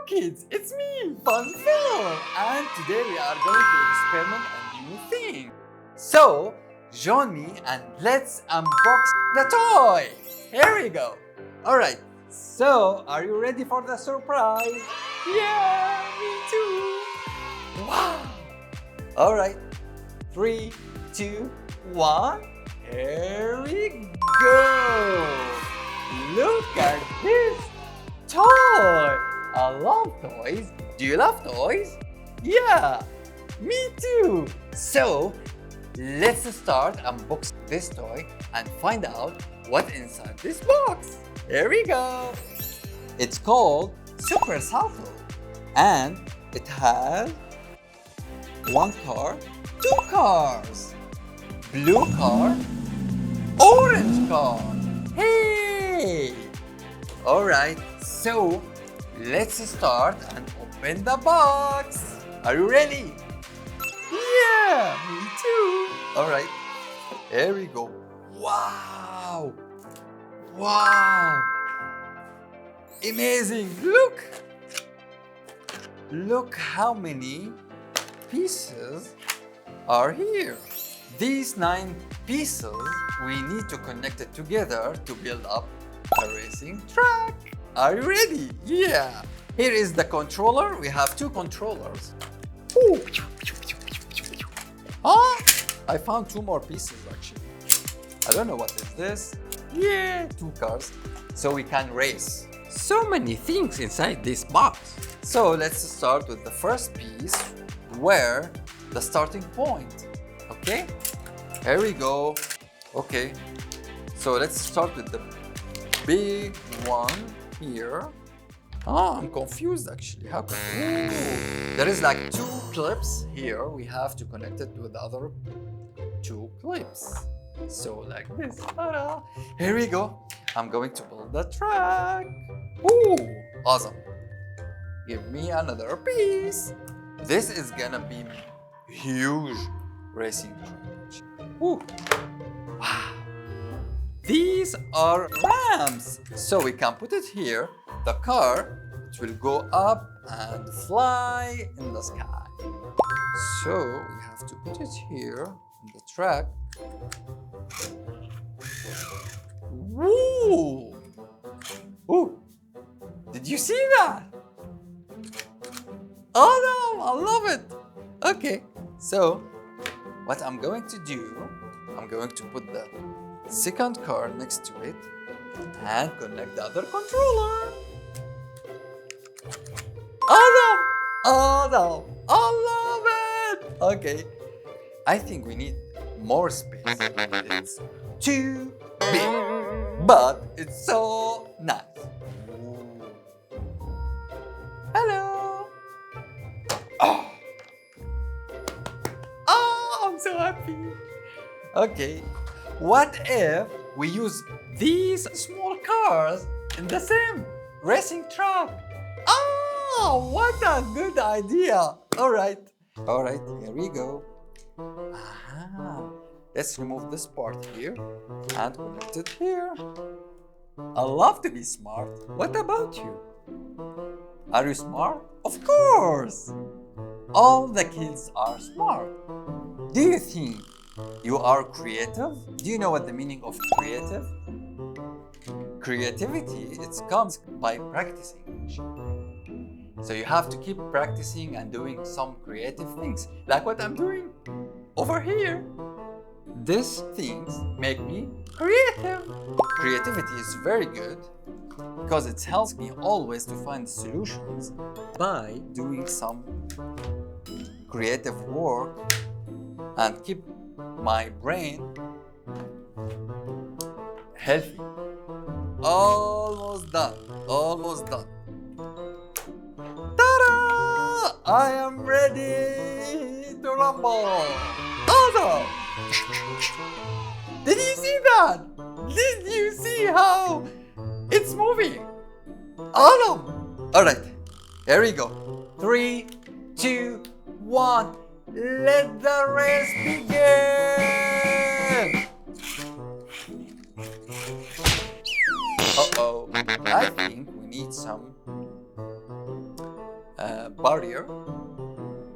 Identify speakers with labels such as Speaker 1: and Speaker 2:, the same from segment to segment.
Speaker 1: kids, it's me, Funfil, and today we are going to experiment a new thing. So, join me and let's unbox the toy. Here we go. Alright, so are you ready for the surprise? Yeah, me too. Wow. Alright, 3, 2, 1. Here we go. Look at this toy. I love toys. Do you love toys? Yeah, me too. So, let's start unboxing this toy and find out what's inside this box. Here we go. It's called Super Salto and it has one car, two cars, blue car, orange car. Hey! Alright, so let's start and open the box. Are you ready? Yeah, me too. Alright, here we go. Wow! Wow! Amazing! Look how many pieces are here. These 9 pieces, we need to connect it together to build up a racing track. Are you ready? Yeah. Here is the controller. We have 2 controllers. Ooh. Ah, I found 2 more pieces actually. I don't know what is this. Yeah, 2 cars. So we can race. So many things inside this box. So let's start with the first piece where the starting point. Okay? Here we go. Okay. So let's start with the big one here. Ah, I'm confused actually. How come? Ooh. There is like 2 clips here. We have to connect it with the other 2 clips. So like this. Ta-da. Here we go. I'm going to build the track. Ooh, awesome. Give me another piece. This is gonna be huge racing track. Ooh. Wow. These are ramps. So we can put it here. The car, it will go up and fly in the sky. So we have to put it here in the track. Woo! Ooh! Did you see that? Oh no, I love it! Okay, so what I'm going to do, I'm going to put the second car next to it and connect the other controller. Awesome! Awesome! I love it! Okay, I think we need more space. It's too big, but it's so nice. Ooh. Hello! Oh. Oh, I'm so happy. Okay, what if we use these small cars in the same racing track? Oh, what a good idea. All right, here we go. Aha. Let's remove this part here and connect it here. I love to be smart. What about you? Are you smart? Of course! All the kids are smart. Do you think you are creative? Do you know what the meaning of creative? Creativity, it comes by practicing. So you have to keep practicing and doing some creative things, like what I'm doing over here. These things make me creative. Creativity is very good because it helps me always to find solutions by doing some creative work and keep my brain healthy. Almost done. Ta-da! I am ready to rumble. Awesome! Did you see that? Did you see how it's moving? Awesome! Alright, here we go. 3, 2, 1. Let the race begin! Uh-oh, I think we need some barrier.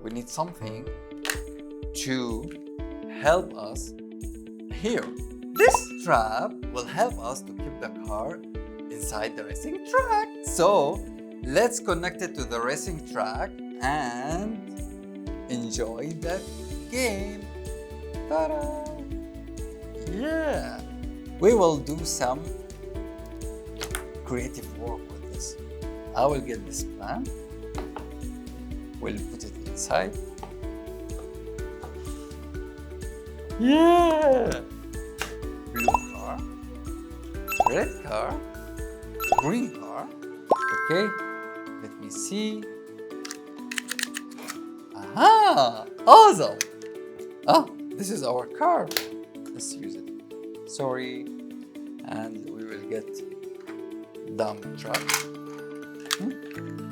Speaker 1: We need something to help us here. This strap will help us to keep the car inside the racing track. So let's connect it to the racing track and enjoy that game. Ta-da! Yeah! We will do some creative work with this. I will get this plan. We'll put it inside. Yeah! Blue car, red car, green car. Okay, let me see. Aha! Awesome! Oh, this is our car. Let's use it. Sorry. And we will get dump truck.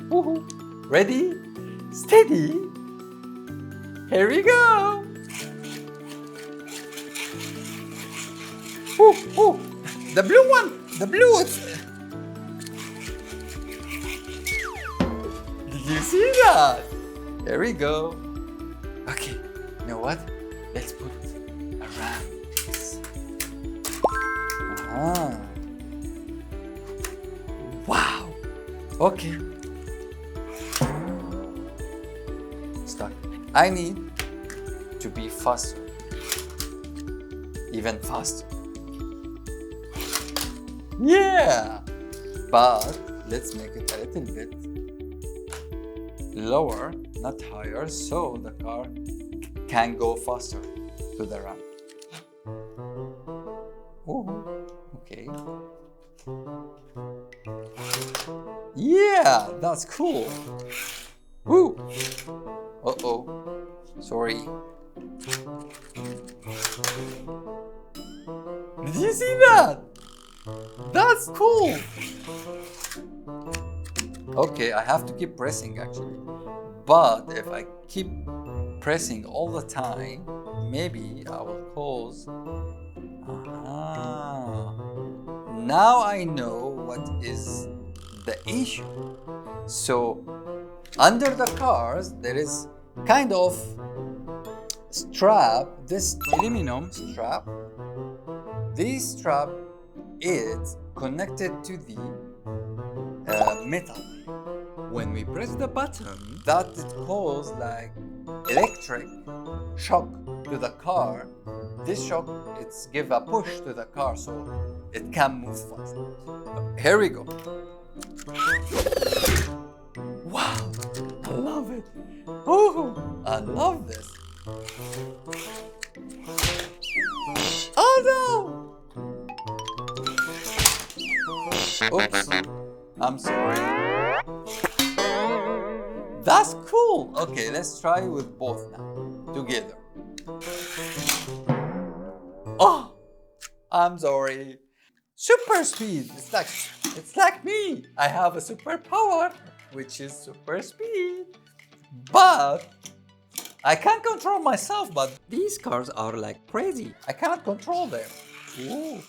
Speaker 1: Woohoo! Ready? Steady! Here we go! Ooh, ooh. The blue one! The blue one! Did you see that? There we go. Okay, you know what? Let's put a ram. Wow. Okay. Stuck. I need to be faster. Even faster. Yeah. But let's make it a little bit lower, not higher, so the car can go faster to the ramp. Oh, okay. Yeah, that's cool. Woo! Uh-oh. Sorry. Did you see that? That's cool. Okay, I have to keep pressing actually. But if I keep pressing all the time, maybe I will cause... Now I know what is the issue. So, under the cars, there is kind of strap, this aluminum strap. This strap is connected to the metal. When we press the button, that it causes like electric shock to the car. This shock, it's give a push to the car so it can move fast. Here we go. Wow, I love it. Oh, I love this. Oh no! Oops, I'm sorry. That's cool. Okay, let's try with both now, together. Oh, I'm sorry. Super speed. It's like me. I have a superpower, which is super speed. But I can't control myself. But these cars are like crazy. I cannot control them. Ooh.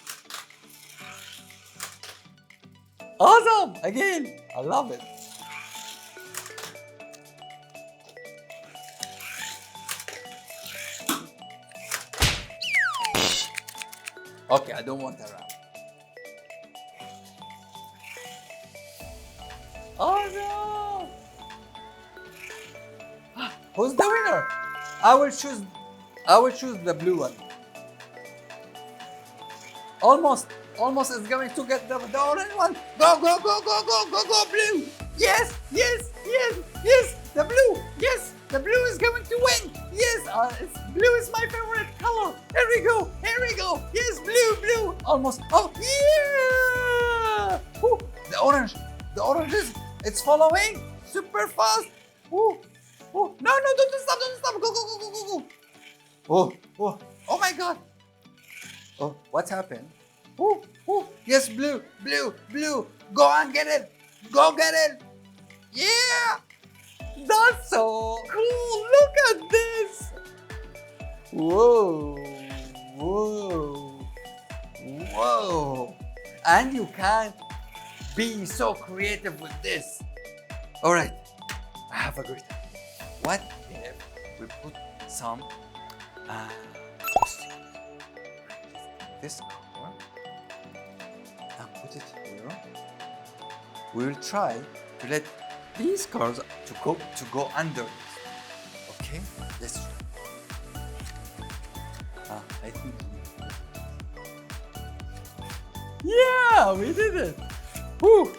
Speaker 1: Awesome! Again, I love it. Okay, I don't want a ram. Oh no! Who's the winner? I will choose the blue one. Almost is going to get the orange one. Go, go, go, go, go, go, go, blue. Yes, yes, yes, yes, the blue. Yes, the blue is going to win. Yes, blue is my favorite color. Here we go, here we go. Yes, blue, blue. Almost, oh, yeah. Ooh, the orange it's following super fast. Ooh, ooh, no, don't stop, go, go, go, go, go, go. Oh, oh, oh my God. Oh, what happened? Oh, oh, yes, blue, blue, blue. Go and get it. Go get it. Yeah. That's so cool. Look at this. Whoa, whoa, whoa. And you can be so creative with this. All right. have a great idea. What if we put some this car and put it here? We will try to let these cars to go under this. Okay, let's try. I think. Yeah, we did it. Woo.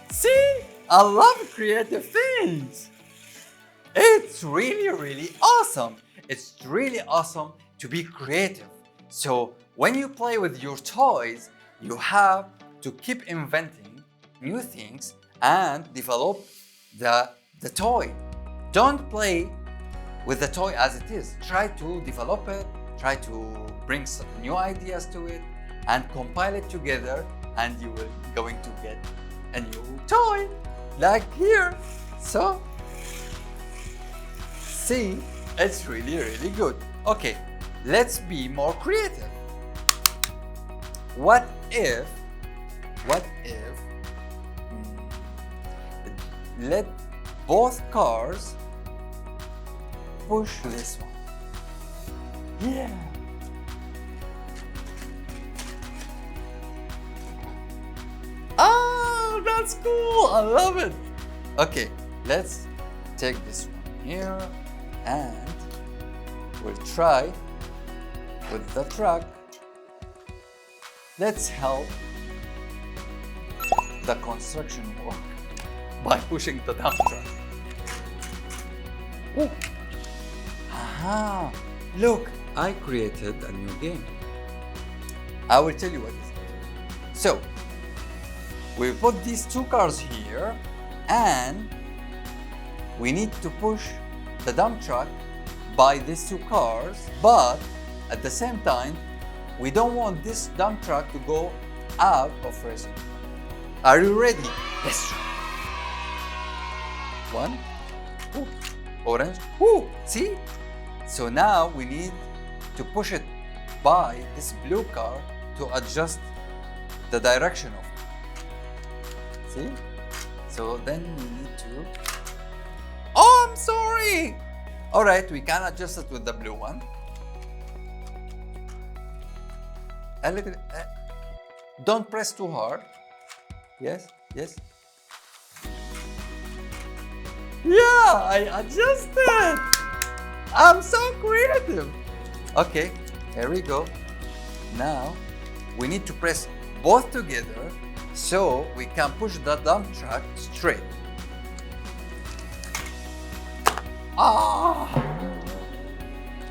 Speaker 1: See, I love creative things. It's really awesome. It's really awesome to be creative. So when you play with your toys, you have to keep inventing new things and develop the toy. Don't play with the toy as it is. Try to develop it, try to bring some new ideas to it and compile it together, and you will going to get a new toy like here. So see, it's really good. Okay, let's be more creative. What if let both cars push this one? Yeah. Oh, that's cool. I love it. Okay, let's take this one here and we'll try with the truck. Let's help the construction work by pushing the dump truck. Ooh. Aha! Look, I created a new game. I will tell you what it is. So, we put these two cars here and we need to push the dump truck by these two cars, but at the same time, we don't want this dump truck to go out of racing. Are you ready? Let's try. One. Ooh. Orange. Ooh, see? So now we need to push it by this blue car to adjust the direction of it. See? So then we need to... Oh, I'm sorry! Alright, we can adjust it with the blue one. A little... don't press too hard. Yes, yes. Yeah, I adjusted! I'm so creative! Okay, here we go. Now, we need to press both together so we can push the dump truck straight. Ah!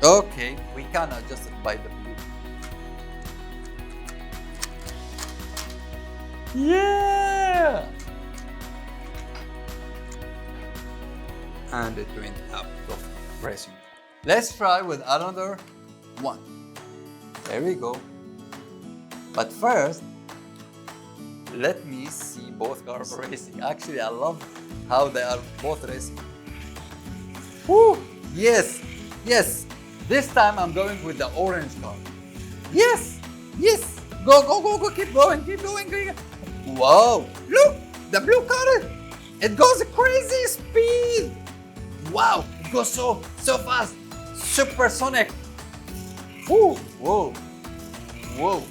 Speaker 1: Okay, we can adjust it by the blue. Yeah! And it went out of racing. Let's try with another one. There we go. But first, let me see both cars racing. Actually, I love how they are both racing. Woo! Yes! Yes! This time I'm going with the orange car. Yes! Yes! Go, go, go, go! Keep going, keep going, keep going. Wow! Look! The blue car! It goes crazy speed! Wow! It goes so fast! Supersonic! Woo! Whoa! Whoa!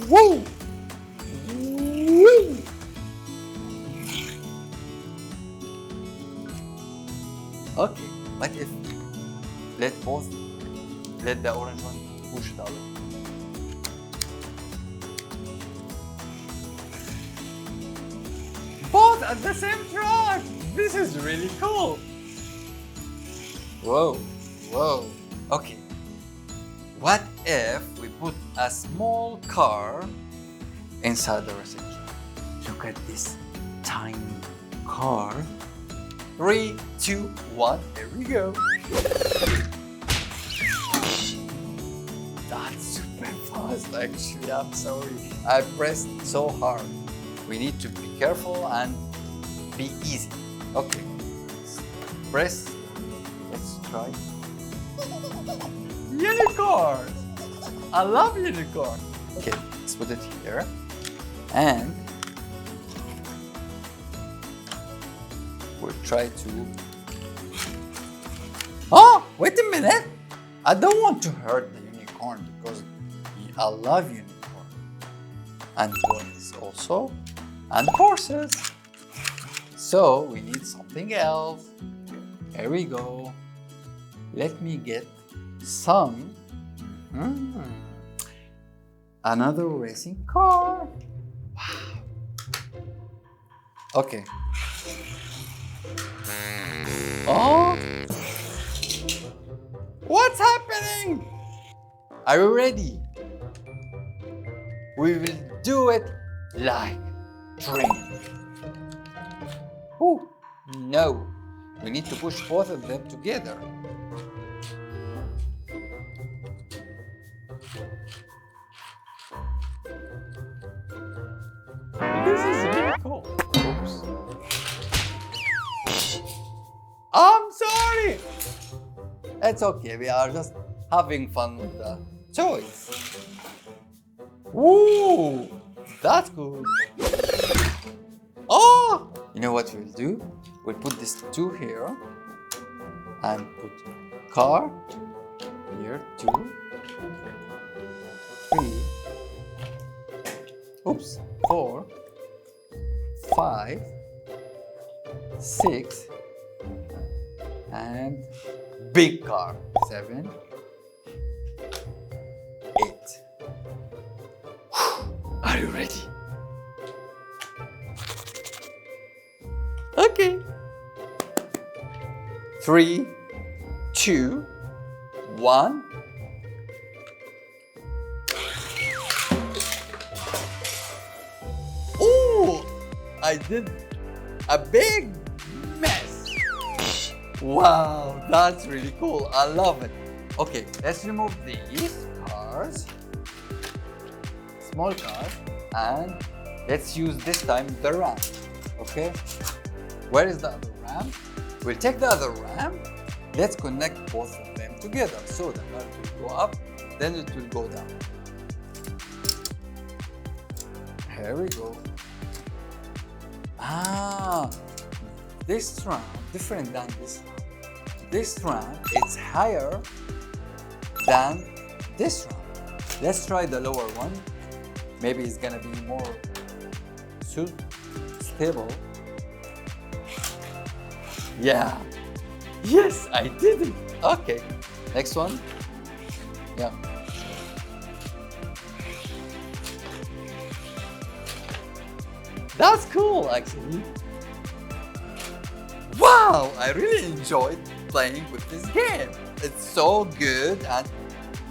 Speaker 1: Woo! Woo! Okay, what if let the orange one push the other? Both at the same truck! This is really cool! Whoa, whoa. Okay, what if we put a small car inside the racing truck? Look at this tiny car. 3, 2, 1, here we go. That's super fast, actually. I'm sorry. I pressed so hard. We need to be careful and be easy. Okay. Press. Let's try. Unicorns! I love unicorns. Okay, let's put it here. And we'll try to... Oh, wait a minute! I don't want to hurt the unicorn because I love unicorn. And boys also. And horses. So we need something else. Here we go. Let me get some. Another racing car. Wow. Okay. Oh. What's happening? Are you ready? We will do it like train. Oh, no. We need to push both of them together. This is really cool. Oops. I'm sorry. It's okay. We are just having fun with the toys. Ooh, that's good. Oh, you know what we'll do? We'll put this 2 here and put car here, 2, 3, oops, 4, 5, 6, and big car, 7, 8. Are you ready? Okay. 3, 2, 1. Oh, I did a big mess. Wow, that's really cool. I love it. Okay, let's remove these cars, small cars, and let's use this time the ramp. Okay, where is the other ramp? We'll take the other ramp. Let's connect both of them together. So the cart will go up, then it will go down. Here we go. Ah, this ramp, different than this ramp. This ramp, it's higher than this ramp. Let's try the lower one. Maybe it's gonna be more stable. Yeah. Yes, I did it. Okay. Next one. Yeah. That's cool, actually. Wow, I really enjoyed playing with this game. It's so good and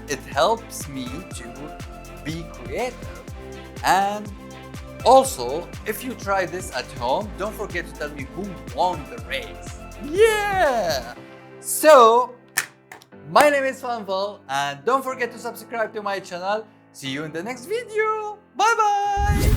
Speaker 1: it helps me to be creative. And also, if you try this at home, don't forget to tell me who won the race. Yeah! So, my name is Fanful and don't forget to subscribe to my channel. See you in the next video. Bye bye!